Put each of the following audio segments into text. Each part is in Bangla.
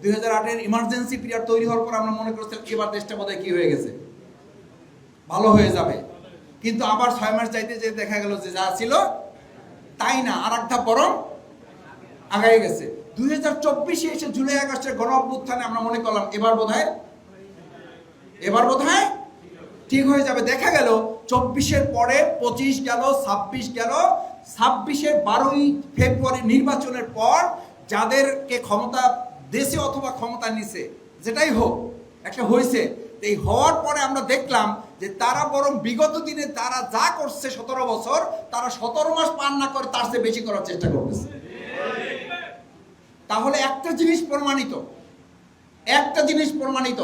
2008-এর ইমার্জেন্সি পিরিয়ড তৈরি হওয়ার পর আমরা মনে করছিলাম এবার দেশটা বোধহয় কি হয়ে গেছে, ভালো হয়ে যাবে। কিন্তু আবার 6 মাস যাইতে যে দেখা গেল যে যা ছিল তাই না, আর একটা বরং আগায় গেছে। 2024-এ এসে জুলাই আগস্টের গণ অভ্যুত্থানে আমরা মনে করলাম এবার বোধহয় ঠিক হয়ে যাবে। দেখা গেল 24-এর পরে 25 গেল, 26 গেল, 26-এর 12ই ফেব্রুয়ারি নির্বাচনের পর যাদেরকে ক্ষমতা দেশে অথবা ক্ষমতা নিছে, যেটাই হোক একটা হয়েছে, এই হওয়ার পরে আমরা দেখলাম যে তারা বরং বিগত দিনে তারা যা করছে 17 বছর, তারা 17 মাস পার না করে তার চেয়ে বেশি করার চেষ্টা করতেছে। তাহলে একটা জিনিস প্রমাণিত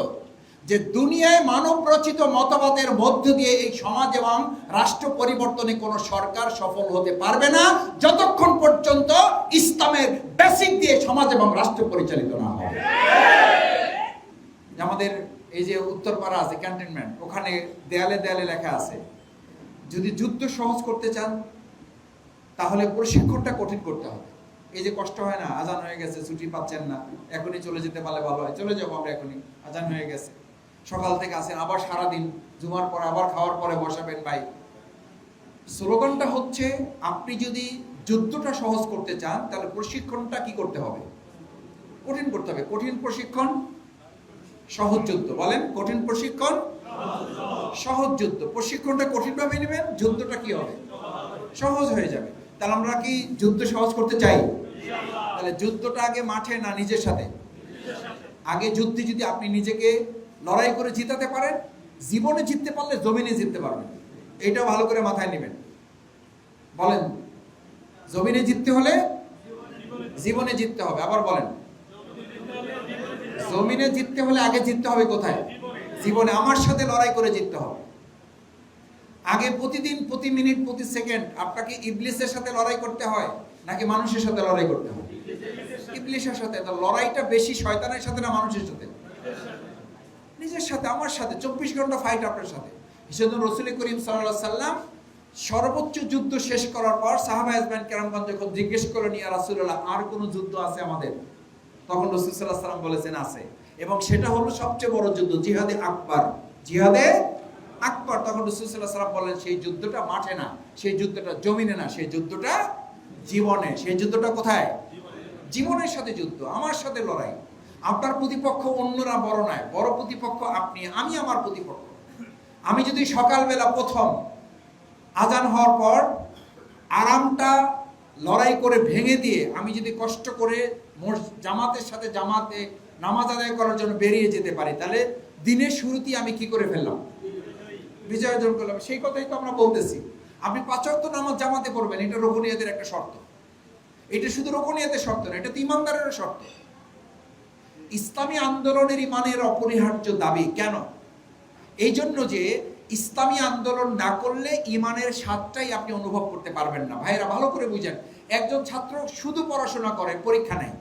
যে দুনিয়ায় মানব রচিত মতবাদের মধ্য দিয়ে এই সমাজ এবং রাষ্ট্র পরিবর্তনে কোনো সরকার সফল হতে পারবে না যতক্ষণ পর্যন্ত ইসলামের বেসিক দিয়ে সমাজ এবং রাষ্ট্র পরিচালিত না হবে। আমাদের এই যে উত্তরপাড়া আছে ক্যান্টনমেন্ট, ওখানে দেয়ালে দেয়ালে লেখা আছে যদি যুদ্ধ সহজ করতে চান তাহলে প্রশিক্ষণটা কঠিন করতে হবে। এই যে কষ্ট হয় না, আজান হয়ে গেছে, ছুটি পাচ্ছেন না, এখনই চলে যেতে পারলে ভালো হয়, চলে যাবো আমরা এখনই, আজান হয়ে গেছে, সকাল থেকে আসেন, আবার সারাদিন জুমার পরে আবার খাওয়ার পরে বসাবেন ভাই। স্লোগানটা হচ্ছে আপনি যদি যুদ্ধটা সহজ করতে চান তাহলে প্রশিক্ষণটা কি করতে হবে, কঠিন করতে হবে। কঠিন প্রশিক্ষণ সহজ যুদ্ধ, বলেন কঠিন প্রশিক্ষণ সহজ যুদ্ধ। প্রশিক্ষণটা কঠিনভাবে নেবেন, যুদ্ধটা কি হবে, সহজ হয়ে যাবে। তাহলে আমরা কি যুদ্ধ সহজ করতে চাই? তাহলে যুদ্ধটা আগে মাঠে না নিজের সাথে? আগে যুদ্ধে যদি আপনি নিজেকে লড়াই করে জিতাতে পারেন, জীবনে জিততে পারলে জমিনে জিততে পারবেন। এটা ভালো করে মাথায় নেবেন। বলেন জমিনে জিততে হলে জীবনে জিততে হবে। আবার বলেন জমিনে জিততে হলে আগে জিততে হবে কোথায়? জীবনে। আমার সাথে লড়াই করে জিততে হবে। আগে প্রতিদিন, প্রতি মিনিট, প্রতি সেকেন্ড আপনাকে ইবলিসের সাথে লড়াই করতে হয় নাকি মানুষের সাথে লড়াই করতে হয়? ইবলিসের সাথে। তো লড়াইটা বেশি শয়তানের সাথে না মানুষের সাথে? নিজের সাথে, আমার সাথে। 24 ঘন্টা ফাইট আপনার সাথে। সেজন্য রাসূল করিম সাল্লাল্লাহু আলাইহি সাল্লাম সর্বোচ্চ যুদ্ধ শেষ করার পর সাহাবা ইজমান কেরামগণ যখন জিজ্ঞেস করলেন ইয়া রাসূলুল্লাহ আর কোন যুদ্ধ আছে আমাদের, তখন রাসূল সাল্লাল্লাহু আলাইহি সাল্লাম বলেছেন আছে, এবং সেটা হলো সবচেয়ে বড় যুদ্ধ, জিহাদে আকবার। তখন রাসূল সাল্লাল্লাহু আলাইহি সাল্লাম বললেন সেই যুদ্ধটা মাঠে না, সেই যুদ্ধটা জমিনে না, সেই যুদ্ধটা জীবনে। সেই যুদ্ধটা কোথায়? জীবনের সাথে যুদ্ধ, আমার সাথে লড়াই। আপনার প্রতিপক্ষ অন্যরা বড় নয়, বড় প্রতিপক্ষ আপনি, আমি আমার প্রতিপক্ষ। আমি যদি সকালবেলা প্রথম আজান হওয়ার পর আরামটা লড়াই করে ভেঙে দিয়ে আমি যদি কষ্ট করে জামাতের সাথে জামাতে নামাজ আদায় করার জন্য বেরিয়ে যেতে পারি, তাহলে দিনের শুরুতেই আমি কি করে ফেললাম? বিজয় অর্জন করলাম। সেই কথাই তো আমরা বলতেছি। আপনি 5 ওয়াক্ত নামাজ জামাতে পড়বেন, এটা রুকনিয়াতের একটা শর্ত। এটা শুধু রুকনিয়াতের শর্ত না, এটা তো ইমানদারের শর্ত। ইসলামী আন্দোলনের ইমানের অপরিহার্য দাবি। কেন? এই জন্য যে ইসলামী আন্দোলন না করলে ইমানের স্বাদটাই আপনি অনুভব করতে পারবেন না। ভাইরা ভালো করে বুঝেন, একজন ছাত্র শুধু পড়াশোনা করে, পরীক্ষা নাই,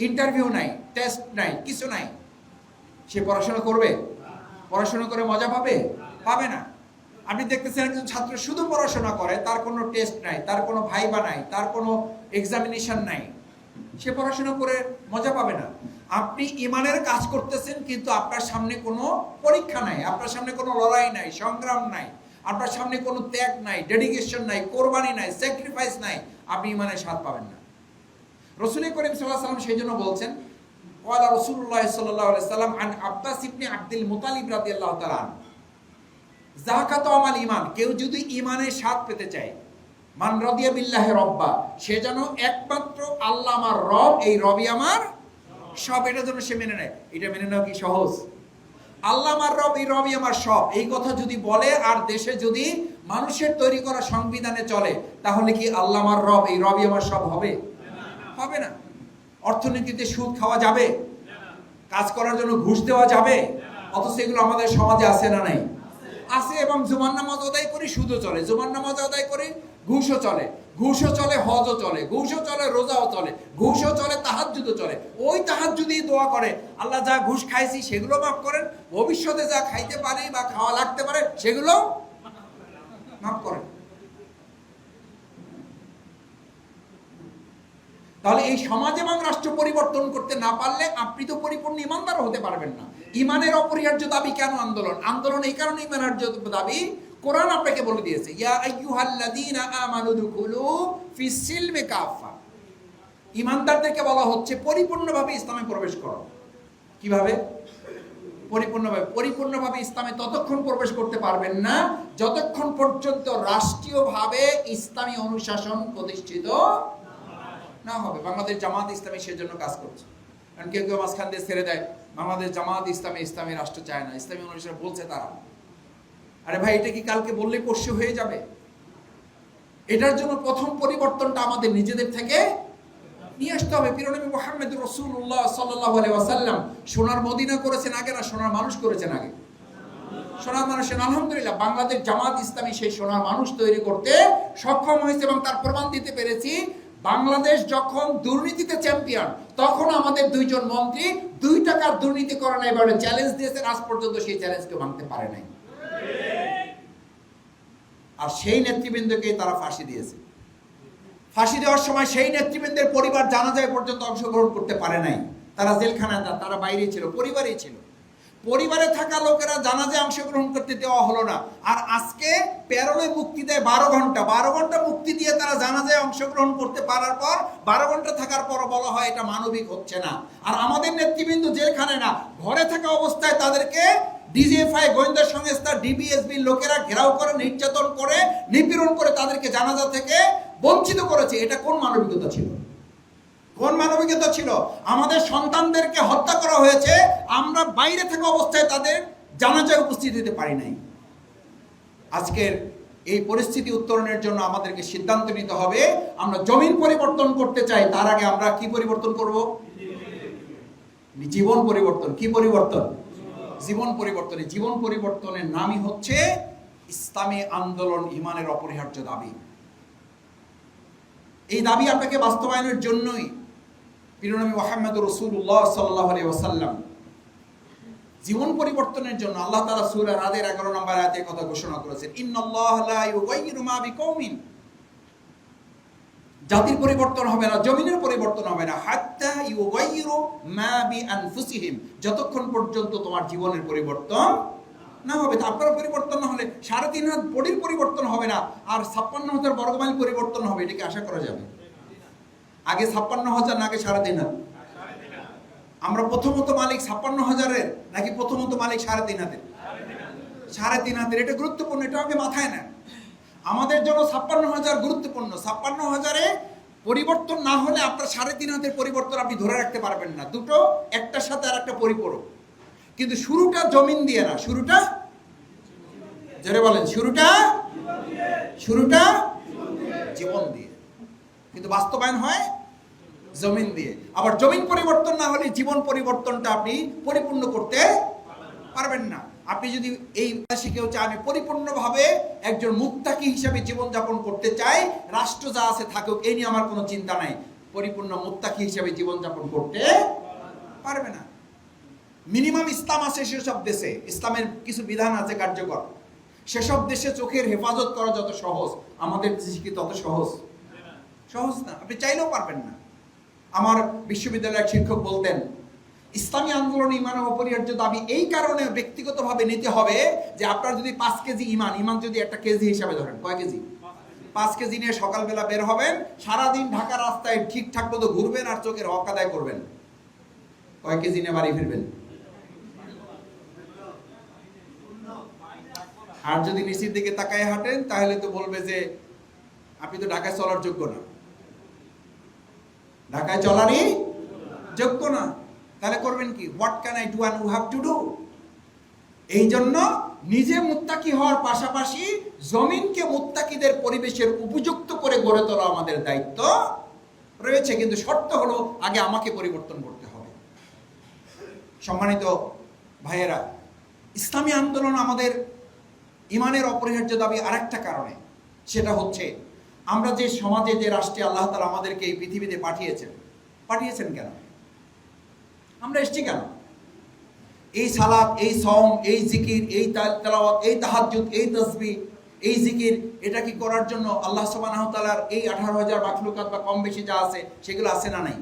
ইন্টারভিউ নাই, টেস্ট নাই, কিছু নাই, সে পড়াশোনা করবে? পড়াশোনা করে মজা পাবে না। আপনি দেখতেছেন একজন ছাত্র শুধু পড়াশোনা করে, তার কোনো টেস্ট নাই, তার কোনো ভাইবা নাই, তার কোনো এক্সামিনেশন নাই, সে পড়াশোনা করে মজা পাবে না। আপনি ইমানের কাজ করতেছেন কিন্তু আপনার সামনে কোনো পরীক্ষা নাই, আপনার সামনে কোনো লড়াই নাই, সংগ্রাম নাই, আপনার সামনে কোনো ত্যাগ নাই, ডেডিকেশন নাই, কোরবানি নাই, স্যাক্রিফাইস নাই, আপনি ইমানের স্বাদ পাবেন না। রাসূল করিম সাল্লাল্লাহু আলাইহি ওয়াসাল্লাম সেই জন্য বলছেন, ক্বালা রাসূলুল্লাহ সাল্লাল্লাহু আলাইহি ওয়াসাল্লাম আন আব্বাস ইবনে আব্দুল মুত্তালিব রাদিয়াল্লাহু তাআলা আনহু, যাকাতু আমাল ঈমান, কেউ যদি ঈমানের স্বাদ পেতে চায়, মান রাদিয়া বিল্লাহি রাব্বা, সে যেন একমাত্র আল্লাহ আমার রব, এই রবই আমার সব, এটা যেন সে মেনে নেয়। এটা মেনে নেওয়া কি সহজ? আল্লাহ আমার রব, এই রবই আমার সব, এই কথা যদি বলে আর দেশে যদি মানুষের তৈরি করা সংবিধানে চলে, তাহলে কি আল্লাহ আমার রব, এই রবই আমার সব হবে? হবে না। অর্থনীতিতে সুদ খাওয়া যাবে? কাজ করার জন্য ঘুষ দেওয়া যাবে? অথচ এগুলো আমাদের সমাজে আছে না নাই? আছে। এবং জুমার নামাজ আদায় করি, সুদও চলে, জুমার নামাজ আদায় করি, ঘুষও চলে, হজও চলে, ঘুষও চলে, রোজাও চলে, ঘুষও চলে, তাহাজ্জুদও চলে। ওই তাহাজ্জুদেই দোয়া করে, আল্লাহ যা ঘুষ খাইছি সেগুলো মাফ করেন, ভবিষ্যতে যা খাইতে পারি বা খাওয়া লাগতে পারে সেগুলো মাফ করেন। তাহলে এই সমাজ এবং রাষ্ট্র পরিবর্তন করতে না পারলে আপনি তো পরিপূর্ণ ইমানদার হতে পারবেন না। ইমানের অপরিহার্য দাবি কেন আন্দোলন? আন্দোলন এই কারণে ইমানের দাবি, কোরআন আপনাকে বলে দিয়েছে, ইয়া আইয়ুহাল্লাযীনা আমানু দুখুলু ফিস সিলমি কাফা। ইমানদারদেরকে বলা হচ্ছে পরিপূর্ণভাবে ইসলামে প্রবেশ করো। কিভাবে? পরিপূর্ণভাবে ইসলামে ততক্ষণ প্রবেশ করতে পারবেন না যতক্ষণ পর্যন্ত রাষ্ট্রীয়ভাবে ইসলামী অনুশাসন প্রতিষ্ঠিত না হবে। বাংলাদেশ জামাত ইসলামী সেজন্য কাজ করছে। কারণ কেউ কেউ মাঝখান দিয়ে ছেড়ে দেয়, বাংলাদেশ জামাত ইসলামী ইসলামী রাষ্ট্র চায় না, ইসলামী অনুশাসন বলছে তারা। আরে ভাই, এটা কি কালকে বললেই পরশু হয়ে যাবে? এটার জন্য প্রথম পরিবর্তনটা আমাদের নিজেদের থেকে নিয়ে আসতে হবে। প্রিয় নবী মুহাম্মদ রাসূলুল্লাহ সাল্লাল্লাহু আলাইহি ওয়াসাল্লাম সোনার মদিনা করেছেন আগে না সোনার মানুষ করেছেন আগে? সোনার মানুষের। আলহামদুলিল্লাহ বাংলাদেশ জামাত ইসলামী সেই সোনার মানুষ তৈরি করতে সক্ষম হয়েছে এবং তার প্রমাণ দিতে পেরেছি। বাংলাদেশ যখন দুর্নীতিতে চ্যাম্পিয়ন, তখন আমাদের দুইজন মন্ত্রী 2 টাকার দুর্নীতি করে নাই বলে চ্যালেঞ্জ দিয়েছেন, আজ পর্যন্ত সেই চ্যালেঞ্জকে ভাঙতে পারে নাই। আর সেই নেতৃবৃন্দকে তারা ফাঁসি দিয়েছে। ফাঁসি দেওয়ার সময় সেই নেতৃবৃন্দের পরিবার জানাজায় পর্যন্ত অংশগ্রহণ করতে পারে নাই। তারা জেলখানায়, তারা বাইরে ছিল, পরিবারেই ছিল। পরিবারে থাকা লোকেরা জানাজায় অংশগ্রহণ করতে দেওয়া হলো না। আর আজকে প্যারোলে মুক্তি দেয় 12 ঘন্টা। 12 ঘন্টা মুক্তি দিয়ে তারা জানাজায় অংশগ্রহণ করতে পারার পর 12 ঘন্টা থাকার পর বলা হয় এটা মানবিক হচ্ছে না। আর আমাদের নেতৃবৃন্দ জেলখানায় না, ঘরে থাকা অবস্থায় তাদেরকে ডিজিএফআই, গোয়েন্দা সংস্থা, ডিবিএসবির লোকেরা ঘেরাও করে, নির্যাতন করে, নিপীড়ন করে তাদেরকে জানাজা থেকে বঞ্চিত করেছে। এটা কোন মানবিকতা ছিল? কোন মানবিকতা ছিল? আমাদের সন্তানদেরকে হত্যা করা হয়েছে, আমরা বাইরে থাকা অবস্থায় তাদের জানাজায় উপস্থিত হতে পারি নাই। আজকের এই পরিস্থিতি উত্তরণের জন্য আমাদেরকে সিদ্ধান্ত নিতে হবে। আমরা জমিন পরিবর্তন করতে চাই, তার আগে আমরা কি পরিবর্তন করব? জীবন পরিবর্তন। কি পরিবর্তন? জীবন পরিবর্তন। জীবন পরিবর্তনের নামই হচ্ছে ইসলামী আন্দোলন, ইমানের অপরিহার্য দাবি। এই দাবি আপনাকে বাস্তবায়নের জন্যই প্রিয় নবী মুহাম্মদ রাসূলুল্লাহ সাল্লাল্লাহু আলাইহি ওয়াসাল্লাম জীবন পরিবর্তনের জন্য আল্লাহ তাআলা সূরা রাদের 11 নম্বর আয়াতে কথা ঘোষণা করেছেন, ইন্নাল্লাহা লা ইউগাইয়িরু মা বিকওমিন। জাতির পরিবর্তন হবে না, জমিনের পরিবর্তন হবে না, হাত্তা ইউগাইয়িরু মা বিআনফুসিহিম, যতক্ষণ পর্যন্ত তোমার জীবনের পরিবর্তন না হবে। তা আপনার পরিবর্তন না হলে 3.5 বডির পরিবর্তন হবে না, আর 56,000 বর্গমাইল পরিবর্তন হবে, এটাকে আশা করা যাবে? আগে 56,000 না আগে 3.5? আমরা প্রথমত মালিক 56,000-এর নাকি প্রথমত মালিক 3.5? 3.5। এটা গুরুত্বপূর্ণ, এটা আগে মাথায় নেন। আমাদের জন্য 56,000 গুরুত্বপূর্ণ। 56,000-এ পরিবর্তন না হলে আপনার 3.5 পরিবর্তন আপনি ধরে রাখতে পারবেন না। দুটো একটার সাথে আর একটা পরিপূরক। কিন্তু শুরুটা জমিন দিয়ে না, শুরুটা জোরে বলেন, শুরুটা জীবন দিয়ে। কিন্তু বাস্তবায়ন হয় জমিন দিয়ে। আবার জমিন পরিবর্তন না হলে জীবন পরিবর্তনটা আপনি পরিপূর্ণ করতে পারবেন না। আপনি যদি এই শিখেও চান আমি পরিপূর্ণভাবে একজন মুত্তাকি হিসেবে জীবনযাপন করতে চাই, রাষ্ট্র যা আছে থাকুক, এই নিয়ে আমার কোনো চিন্তা নাই, পরিপূর্ণ মুত্তাকি হিসেবে জীবনযাপন করতে পারবে না। মিনিমাম ইসলাম আছে সেসব দেশে, ইসলামের কিছু বিধান আছে কার্যকর, সেসব দেশে চোখের হেফাজত করা যত সহজ, আমাদের দেশে কি তত সহজ না। আপনি চাইলেও পারবেন না। আমার বিশ্ববিদ্যালয়ের শিক্ষক বলতেন, ইসলামী আন্দোলন ইমানের অপরিহার্য দাবি এই কারণে ব্যক্তিগতভাবে নিতে হবে যে আপনার যদি 5 কেজি ইমান যদি একটা কেজি হিসাবে ধরেন, কয় কেজি? 5 কেজি নিয়ে সকালবেলা বের হবেন, সারাদিন ঢাকা রাস্তায় ঠিকঠাক মতো ঘুরবেন আর চোখের হক আদায় করবেন, কয় কেজি নিয়ে বাড়ি ফিরবেন? আর যদি নিচের দিকে তাকায় হাঁটেন তাহলে তো বলবে যে আপনি তো ঢাকায় চলার যোগ্য না, ঢাকায় চলারই যোগ্য না। তাহলে করবেন কি? What can I do and you have to do. এই জন্য নিজে মুত্তাকি হওয়ার পাশাপাশি জমিনকে মুত্তাকিদের পরিবেশের উপযুক্ত করে গড়ে তোলা আমাদের দায়িত্ব রয়েছে। কিন্তু শর্ত হলো আগে আমাকে পরিবর্তন করতে হবে। সম্মানিত ভাইয়েরা, ইসলামী আন্দোলন আমাদের ইমানের অপরিহার্য দাবি আরেকটা কারণে, সেটা হচ্ছে আমরা যে সমাজে, যে রাষ্ট্রে আল্লাহ তাআলা আমাদেরকে এই পৃথিবীতে পাঠিয়েছেন কেন? আমরা এসেছি কেন? এই সালাত, এই সওম, এই জিকির, এই তেলাওয়াত, এই তাহাজ্জুদ, এই তাসবিহ, এই জিকির, এটা কি করার জন্য আল্লাহ সুবহানাহু ওয়া তাআলার এই 18,000 মাখলুকাত বা কম বেশি যা আছে সেগুলো আছে না নাই?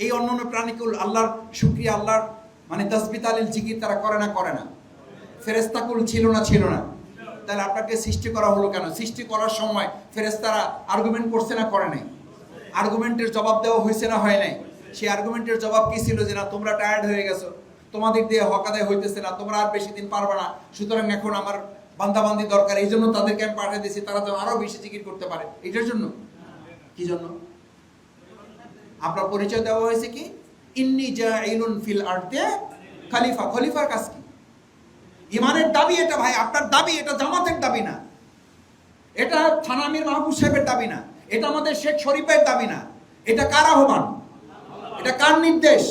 এই অন্যান্য প্রাণীকুল আল্লাহর শুকরিয়া, আল্লাহর মানে তাসবিহ তাহলিল জিকির তারা করে না করে না? ফেরেশতাকুল ছিল না ছিল না? তাহলে আপনাকে সৃষ্টি করা হলো কেন? সৃষ্টি করার সময় ফেরেশতারা আর্গুমেন্ট করছে না করে নাই? আর্গুমেন্টের জবাব দেওয়া হয়েছে না হয় নাই? সেই আর্গুমেন্টের জবাব কি ছিল? যে না, তোমরা টায়ার্ড হয়ে গেছো, তোমাদের দিয়ে হক আদায় হইতেছে না, তোমরা আর বেশি দিন পারবে না, সুতরাং এখন আমার বান্দাবান্দি দরকার, এই জন্য তাদেরকে আমি পাঠিয়ে দিয়েছি, তারা তো আরো বেশি জিকির করতে পারে। এটার জন্য কি জন্য আপনার পরিচয় দেওয়া হয়েছে কি? ইন্নী জাইলুন ফিল আরদে খলিফা। খলিফার কাজ কি? ইমানের দাবি এটা ভাই, আপনার দাবি, এটা জামাতের দাবি না, এটা থানা আমির মাহবুব সাহেবের দাবি না, এটা আমাদের শেখ শরীফের দাবি না। এটা কার আহ্বান? এটা কার নির্দেশ?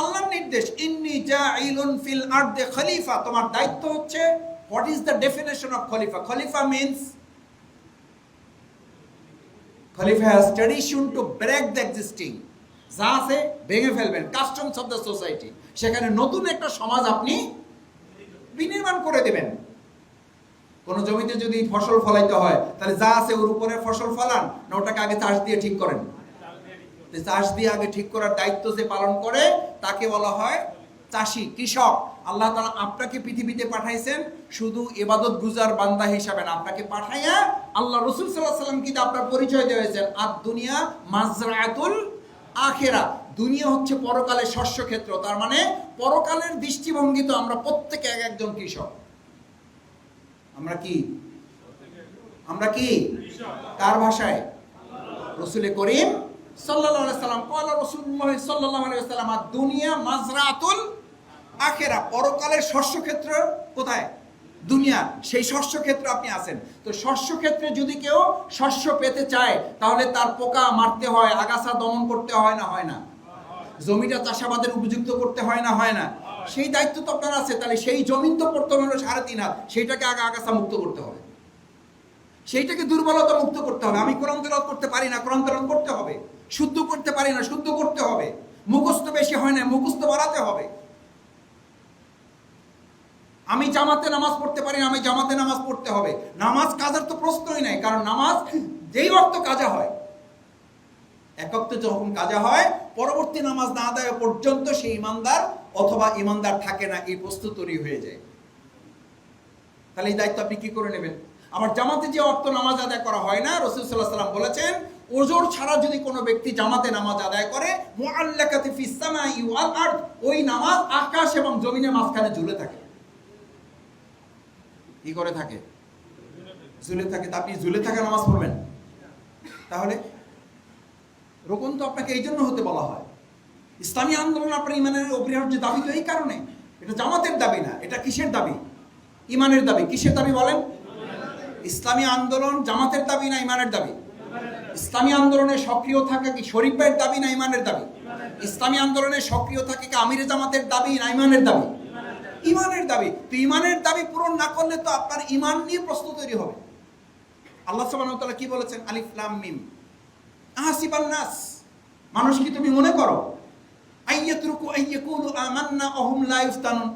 আল্লাহর নির্দেশ। ইন্নী জাইলুন ফিল আরদে খলিফা। তোমার দায়িত্ব হচ্ছে, what is the definition of খলিফা? খলিফা মিন্স খলিফা has tradition to break the existing. যা আছে ভেঙে ফেলবেন, কাস্টমস অফ দ্য সোসাইটি। সেখানে নতুন একটা সমাজ আপনি বিনির্মাণ করে দেবেন। কোন জমিতে যদি ফসল ফলাইতে হয়, তাহলে যা আছে ওর উপরে ফসল ফলান, না ওটাকে আগে চাষ দিয়ে ঠিক করেন? চাষ দিয়ে আগে ঠিক করার দায়িত্ব যে পালন করে তাকে বলা হয় চাষী, কৃষক। আল্লাহ তাআলা আপনাকে পৃথিবীতে পাঠাইছেন শুধু ইবাদত গুজার বান্দা হিসাবে না, আপনাকে পাঠাইয়া আল্লাহ রাসূল সাল্লাল্লাহু আলাইহি ওয়াসাল্লাম কিন্তু আপনার পরিচয় দিয়েছেন, আদ দুনিয়া মাজরাতুল আখিরা। দুনিয়া হচ্ছে পরকালের শস্য ক্ষেত্র। তার মানে পরকালের দৃষ্টিভঙ্গি তো আমরা প্রত্যেকে এক একজন কৃষক। আমরা কি? আমরা কি? কার ভাষায়? রাসূল করিম সাল্লাল্লাহু আলাইহি ওয়াসাল্লাম ক্বালা রাসূলুল্লাহ সাল্লাল্লাহু আলাইহি ওয়াসাল্লাম আদ-দুনিয়া মাজরাতুল আখিরা। পরকালের শস্য ক্ষেত্র কোথায়? দুনিয়া। সেই শস্য ক্ষেত্রে আপনি আছেন। তো শস্য ক্ষেত্রে যদি কেউ শস্য পেতে চায়, তাহলে তার পোকা মারতে হয়, আগাছা দমন করতে হয় না হয় না? জমিটা চাষাবাদের উপযুক্ত করতে হয় না হয় না? সেই দায়িত্ব তো আপনার আছে। তাহলে সেই জমিন তো প্রথমে হলো 3.5 হাত, সেইটাকে আগে আগাছা মুক্ত করতে হবে, সেইটাকে দুর্বলতা মুক্ত করতে হবে। আমি কোরআন তেলাওয়াত করতে পারি না, কোরআন তেলাওয়াত করতে হবে। শুদ্ধ করতে পারি না, শুদ্ধ করতে হবে। মুখস্থ বেশি হয় না, মুখস্থ বাড়াতে হবে। আমি জামাতে নামাজ পড়তে পারি না, আমি জামাতে নামাজ পড়তে হবে। নামাজ কাজার তো প্রশ্নই নাই, কারণ নামাজ যেই ওয়াক্ত কাজা হয়, এক ওয়াক্ত যখন কাজা হয়, পরবর্তী নামাজ না আদায় পর্যন্ত সেই ইমানদার অথবা ইমানদার থাকে না, এই প্রস্তুত তৈরি হয়ে যায়। তাহলে এই দায়িত্ব আপনি কি করে নেবেন? আবার জামাতে যে অর্থ নামাজ আদায় করা হয় না, রাসূল সাল্লাল্লাহু আলাইহি ওয়াসাল্লাম বলেছেন, ওজর ছাড়া যদি কোনো ব্যক্তি জামাতে নামাজ আদায় করে, মুআল্লাকাতি ফিস সামাই ওয়াল আরদ, ওই নামাজ আকাশ এবং জমিনের মাঝখানে ঝুলে থাকে। কি করে থাকে? ঝুলে থাকে। তা আপনি ঝুলে থাকা নামাজ পড়বেন? তাহলে রোকন তো আপনাকে এই জন্য হতে বলা হয়। ইসলামী আন্দোলন আপনার ইমানের অপরিহার্য দাবি তো এই কারণে। এটা জামাতের দাবি না, এটা কিসের দাবি? ইমানের দাবি। কিসের দাবি বলেন? ইসলামী আন্দোলন জামাতের দাবি না ইমানের দাবি? ইসলামী আন্দোলনে সক্রিয় থাকা কি শরীফের দাবি না ইমানের দাবি? ইসলামী আন্দোলনে সক্রিয় থাকে কি আমিরে জামাতের দাবি না ইমানের দাবি? ইমানের দাবি। তো ইমানের দাবি পূরণ না করলে তো আপনার ইমান নিয়ে প্রশ্ন তৈরি হবে। আল্লাহ সুবহানাহু ওয়া তাআলা কি বলেছেন? আলিফ লাম মিম। আহাসিবান নাস, মানুষ কি তুমি মনে করো আইয়াতরুকু আইয়াকুলু আমান্না ওয়া হুম লা ইফতানুন,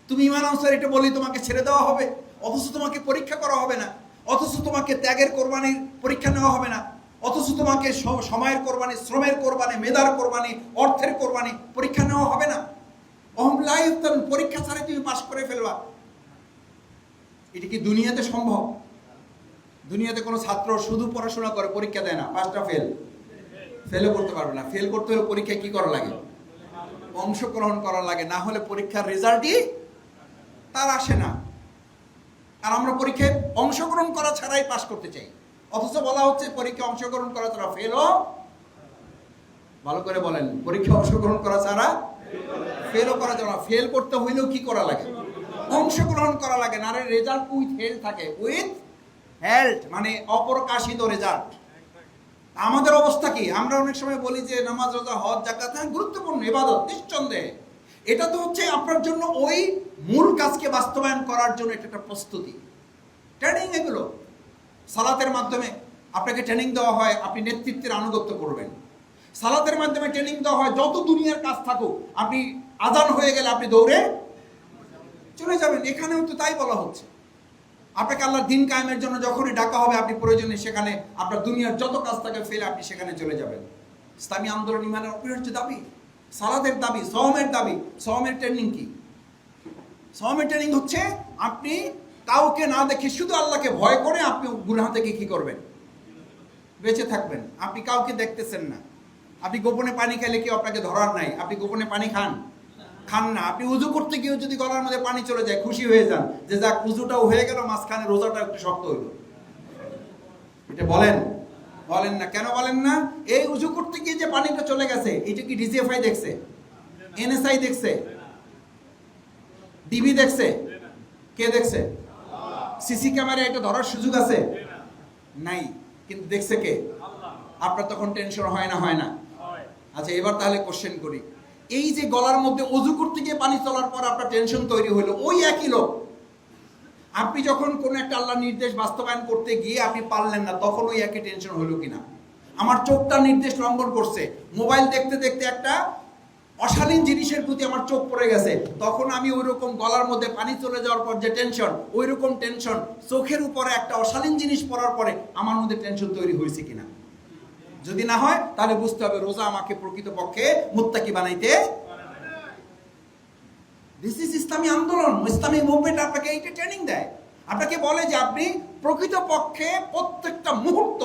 তুমি ঈমান আনছো এটা বলেই তোমাকে ছেড়ে দেওয়া হবে, অথচ তোমাকে পরীক্ষা করা হবে না, অথচ তোমাকে ত্যাগের কোরবানির পরীক্ষা নেওয়া হবে না, অথচ তোমাকে সময়ের কোরবানি, শ্রমের কোরবানি, মেধার কোরবানি, অর্থের কোরবানি পরীক্ষা নেওয়া হবে না। ওহুম লা ইফতানুন, পরীক্ষা ছাড়াই তুমি পাস করে ফেলবা। এটা কি দুনিয়াতে সম্ভব? দুনিয়াতে কোনো ছাত্র শুধু পড়াশোনা করে পরীক্ষা দেয় না, পাঁচটা ফেলও করতে পারবে না। ফেল করতে হলে পরীক্ষায় কি করা লাগে? অংশগ্রহণ করা লাগে, না হলে পরীক্ষার রেজাল্টই তার আসে না। আর আমরা পরীক্ষায় অংশগ্রহণ করা ছাড়াই পাস করতে চাই, অথচ বলা হচ্ছে পরীক্ষায় অংশগ্রহণ করা ছাড়া ফেলও। ভালো করে বলেন, পরীক্ষায় অংশগ্রহণ করা ছাড়া ফেলও করা যাবে না। ফেল করতে হইলেও কি করা লাগে? অংশগ্রহণ করা লাগে। না, রেজাল্ট উইথ হেল্ড থাকে, উইথ হেল্ড মানে অপ্রকাশিত রেজাল্ট। আমাদের অবস্থা কি? আমরা অনেক সময় বলি যে নামাজ, রোজা, হজ, যাকাত গুরুত্বপূর্ণ ইবাদত, নিঃসন্দেহে। এটা তো হচ্ছে আপনার জন্য ওই মূল কাজকে বাস্তবায়ন করার জন্য এটা একটা প্রস্তুতি, ট্রেনিং। এগুলো সালাতের মাধ্যমে আপনাকে ট্রেনিং দেওয়া হয়, আপনি নেতৃত্বের আনুগত্য করবেন। সালাতের মাধ্যমে ট্রেনিং দেওয়া হয়, যত দুনিয়ার কাজ থাকুক আপনি আজান হয়ে গেলে আপনি দৌড়ে চলে যাবেন। এখানেও তো তাই বলা হচ্ছে। আপনাকে আল্লাহর দিন কায়েমের জন্য যখনই ডাকা হবে, আপনি প্রয়োজনে সেখানে আপনার দুনিয়ার যত কাজ থাকে ফেলে আপনি সেখানে চলে যাবেন। ইসলামী আন্দোলন ইমানের অপরিহার্য দাবি, সালাতের দাবি, সওমের দাবি। সওমের ট্রেনিং কি? সওমের ট্রেনিং হচ্ছে আপনি কাউকে না দেখে শুধু আল্লাহকে ভয় করে আপনি গুনাহ থেকে কি করবেন? বেঁচে থাকবেন। আপনি কাউকে দেখতেছেন না, আপনি গোপনে পানি খেলে কেউ আপনাকে ধরার নাই, আপনি গোপনে পানি খান না। আপনি উজু করতে গিয়েও যদি গলার মধ্যে পানি চলে যায় খুশি হয়ে যান যে যাক উজুটাও হয়ে গেল, মাঝখানে রোজাটা একটু শক্ত হইল। এটা বলেন না। কেন বলেন না? এই উজু করতে গিয়ে যে পানিটা চলে গেছে, এটা কি ডিজিএফআই দেখছে? এনএসআই দেখছে? ডিবি দেখছে? কে দেখছে? সিসি ক্যামেরায় এটা ধরার সুযোগ আছে? নাই। কিন্তু দেখছে কে? আপনার তখন টেনশন হয় না? আচ্ছা, এবার তাহলে কোশ্চেন করি, এই যে গলার মধ্যে অজু করতে গিয়ে পানি চলার পর আপনার টেনশন তৈরি হলো, ওই একই লোক আপনি যখন কোন একটা আল্লাহর নির্দেশ বাস্তবায়ন করতে গিয়ে আপনি পারলেন না, তখন ওই একই টেনশন হলো কিনা? আমার চোখটা নির্দেশ লঙ্ঘন করছে, মোবাইল দেখতে দেখতে একটা অশালীন জিনিসের প্রতি আমার চোখ পড়ে গেছে, তখন আমি ওই রকম গলার মধ্যে পানি চলে যাওয়ার পর যে টেনশন, ওই রকম টেনশন চোখের উপরে একটা অশালীন জিনিস পড়ার পরে আমার মধ্যে টেনশন তৈরি হয়েছে কিনা? যদি না হয় তাহলে বুঝতে হবে রোজা আমাকে প্রকৃতপক্ষে মুত্তাকি বানাইতে। দিস ইজ ইসলামী আন্দোলন, ইসলামী মুভমেন্ট আপনাকে এইটা ট্রেনিং দেয়। আপনাকে বলে যে আপনি প্রকৃতপক্ষে প্রত্যেকটা মুহূর্ত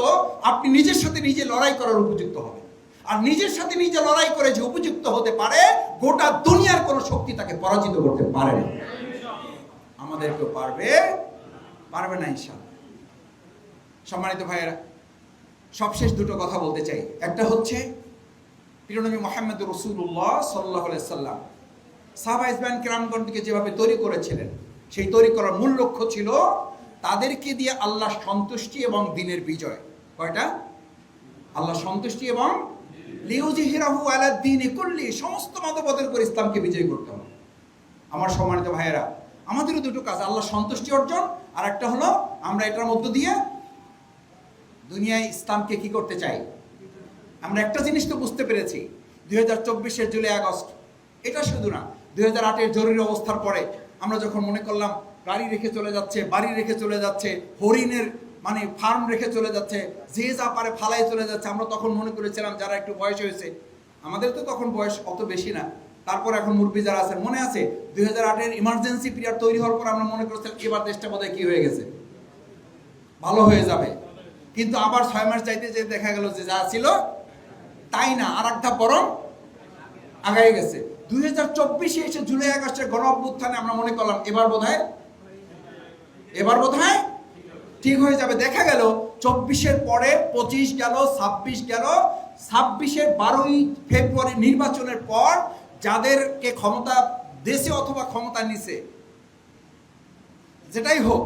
আপনি নিজের সাথে নিজে লড়াই করার উপযুক্ত হবে। আর নিজের সাথে নিজে লড়াই করে যে উপযুক্ত হতে পারে, গোটা দুনিয়ার কোনো শক্তি তাকে পরাজিত করতে পারে না। আমাদেরকে পারবে না ইনশাআল্লাহ। সম্মানিত ভাইয়েরা, সবশেষ দুটো কথা বলতে চাই। একটা হচ্ছে প্রিয়নবী মুহাম্মদ রাসূলুল্লাহ সাল্লাল্লাহু আলাইহি সাল্লাম সাহাবা ইজবান কিরামগণকে যেভাবে তৈরি করেছিলেন, সেই তৈরি করার মূল লক্ষ্য ছিল তাদেরকে দিয়ে আল্লাহ সন্তুষ্টি এবং দ্বীনের বিজয়। কয়টা? আল্লাহ সন্তুষ্টি এবং লিউযহিরাহু আলা দ্বীনি কুল্লি, সমস্ত মতবাদের উপর ইসলামকে বিজয় করতে হবে। আমার সম্মানিত ভাইয়েরা, আমাদেরও দুটো কাজ, আল্লাহ সন্তুষ্টি অর্জন, আর একটা হলো আমরা এটার মধ্য দিয়ে দুনিয়ায় ইসলামকে কি করতে চাই। আমরা একটা জিনিস তো বুঝতে পেরেছি, 2024-এর জুলাই আগস্ট, এটা শুধু না, 2008-এর জরুরি অবস্থার পরে আমরা যখন মনে করলাম গাড়ি রেখে চলে যাচ্ছে, বাড়ি রেখে চলে যাচ্ছে, হরিণের ফার্ম রেখে চলে যাচ্ছে, যে যা পারে ফালাই চলে যাচ্ছে, আমরা তখন মনে করেছিলাম যারা একটু বয়স হয়েছে, আমাদের তো তখন বয়স অত বেশি না, তারপর এখন মুরব্বী যারা আছেন, মনে আছে 2008-এর ইমার্জেন্সি পিরিয়ড তৈরি হওয়ার পর আমরা মনে করেছিলাম এবার দেশটা বোধহয় কি হয়ে গেছে, ভালো হয়ে যাবে। কিন্তু আবার 6 মাস যাইতে যে দেখা গেল যে যা ছিল তাই না, আর একটা বরং আগায় গেছে। 2024-এ এসে জুলাই আগস্টের গণ অভ্যুত্থানে আমরা মনে করলাম এবার বোধহয় ঠিক হয়ে যাবে। দেখা গেল 24-এর পরে 25 গেল, 26 গেল, 26-এর 12ই ফেব্রুয়ারি নির্বাচনের পর যাদেরকে ক্ষমতা দেশে অথবা ক্ষমতা নিছে, যেটাই হোক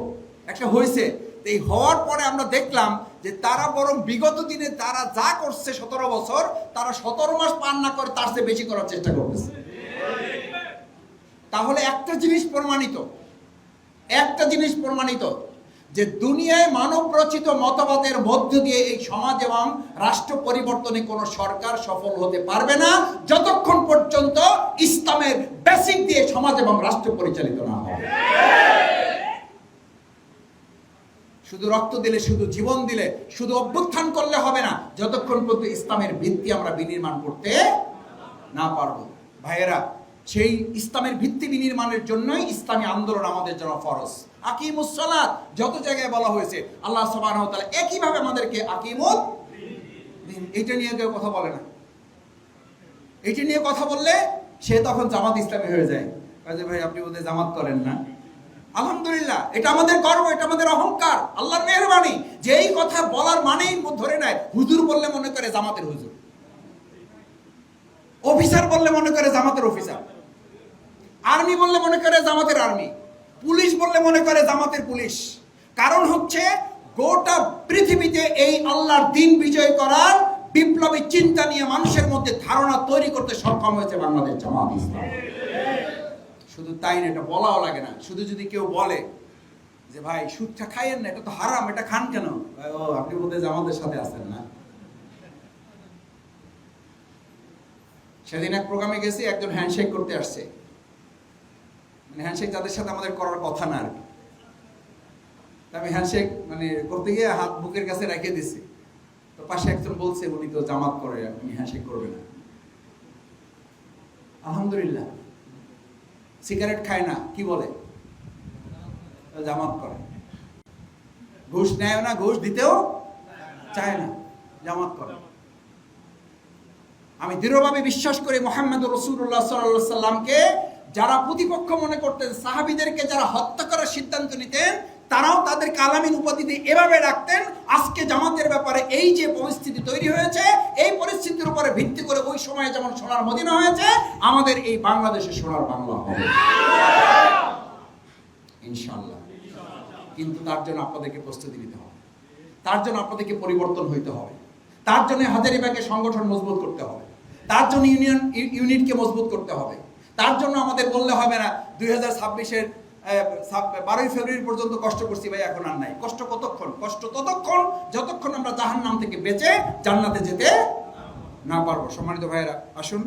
একটা হয়েছে, এই হওয়ার পরে আমরা দেখলাম যে তারা বরং বিগত দিনে তারা যা করছে 17 বছর, তারা 17 মাস পার না করে তার চেয়ে বেশি করার চেষ্টা করতেছে। তাহলে একটা জিনিস প্রমাণিত যে দুনিয়ায় মানব রচিত মতবাদের মধ্য দিয়ে এই সমাজ এবং রাষ্ট্র পরিবর্তনে কোনো সরকার সফল হতে পারবে না যতক্ষণ পর্যন্ত ইসলামের বেসিক দিয়ে সমাজ এবং রাষ্ট্র পরিচালিত না হবে। শুধু রক্ত দিলে, শুধু জীবন দিলে, শুধু অভ্যুত্থান করলে হবে না যতক্ষণ পর্যন্ত ইসলামের ভিত্তি আমরা বিনির্মাণ করতে না পারবো। ভাইয়েরা, সেই ইসলামের ভিত্তি বিনির্মাণের জন্যই ইসলামী আন্দোলন আমাদের জন্য ফরজ। আকিমুস সালাত যত জায়গায় বলা হয়েছে, আল্লাহ সুবহানাহু ওয়া তাআলা একইভাবে আমাদেরকে আকিমুদ দিন, এটা নিয়ে কেউ কথা বলে না। এটা নিয়ে কথা বললে সে তখন জামাত ইসলামী হয়ে যায়। কাজে ভাই আপনি বোধহয় জামাত করেন না। আলহামদুলিল্লাহ, এটা আমাদের গর্ব, এটা আমাদের অহংকার, আল্লাহর মেহেরবানি যে এই কথা বলার মানেই ধরে নেয় হুজুর বললে মনে করে জামাতের হুজুর, অফিসার বললে মনে করে জামাতের অফিসার, আর্মি বললে মনে করে জামাতের আর্মি, পুলিশ বললে মনে করে জামাতের পুলিশ। কারণ হচ্ছে গোটা পৃথিবীতে এই আল্লাহর দ্বীন বিজয় করার বিপ্লবী চিন্তা নিয়ে মানুষের মধ্যে ধারণা তৈরি করতে সক্ষম হয়েছে বাংলাদেশ জামাত ইসলাম। শুধু তাই না, এটা বলাও লাগে না। শুধু যদি কেউ বলে যে ভাই সুদটা খাইয়েন না, এটা তো হারাম, এটা খান কেন, ও আপনি বোধহয় জামাতের সাথে আছেন না। সেদিন এক প্রোগ্রামে গেছি, একজন হ্যান্ডশেক করতে আসছে, মানে হ্যান্ডশেক যাদের সাথে আমাদের করার কথা না আর কি। আমি হ্যান্ডশেক মানে করতে গিয়ে হাত বুকের কাছে রেখে দিছি। তো পাশে একজন বলছে উনি তো জামাত করে, উনি হ্যান্ডশেক করবে না। আলহামদুলিল্লাহ। সিগারেট খায় না, কি বলে? জামাত করে। ঘুষ নেয় না, ঘুষ দিতেও চায় না, জামাত করে। আমি দৃঢ়ভাবে বিশ্বাস করি মুহাম্মদ রাসূলুল্লাহ সাল্লাল্লাহু আলাইহি সাল্লামকে যারা প্রতিপক্ষ মনে করতেন, সাহাবীদেরকে যারা হত্যা করার সিদ্ধান্ত নিতেন, তারাও তাদেরকে আলামিন উপাধি দিয়ে এভাবে রাখতেন। আজকে জামাতের ব্যাপারে এই যে পরিস্থিতি তৈরি হয়েছে, এই পরিস্থিতির উপরে ভিত্তি করে ওই সময়ে যেমন সোনার মদিনা হয়েছে, আমাদের এই বাংলাদেশে সোনার বাংলা হবে ইনশাআল্লাহ। কিন্তু তার জন্য আপনাদেরকে প্রস্তুতি নিতে হবে, তার জন্য আপনাদেরকে পরিবর্তন হইতে হবে, তার জন্য হাজারীবাগের সংগঠন মজবুত করতে হবে, তার জন্য ইউনিটকে মজবুত করতে হবে। তার জন্য আমাদের বললে হবে না 2026-এর 12ই ফেব্রুয়ারি পর্যন্ত কষ্ট করছি ভাই, এখন আর নাই। কষ্ট কতক্ষণ? কষ্ট ততক্ষণ যতক্ষণ আমরা জাহান্নাম থেকে বেঁচে জান্নাতে যেতে না পারবো। সম্মানিত ভাইয়েরা, আসুন।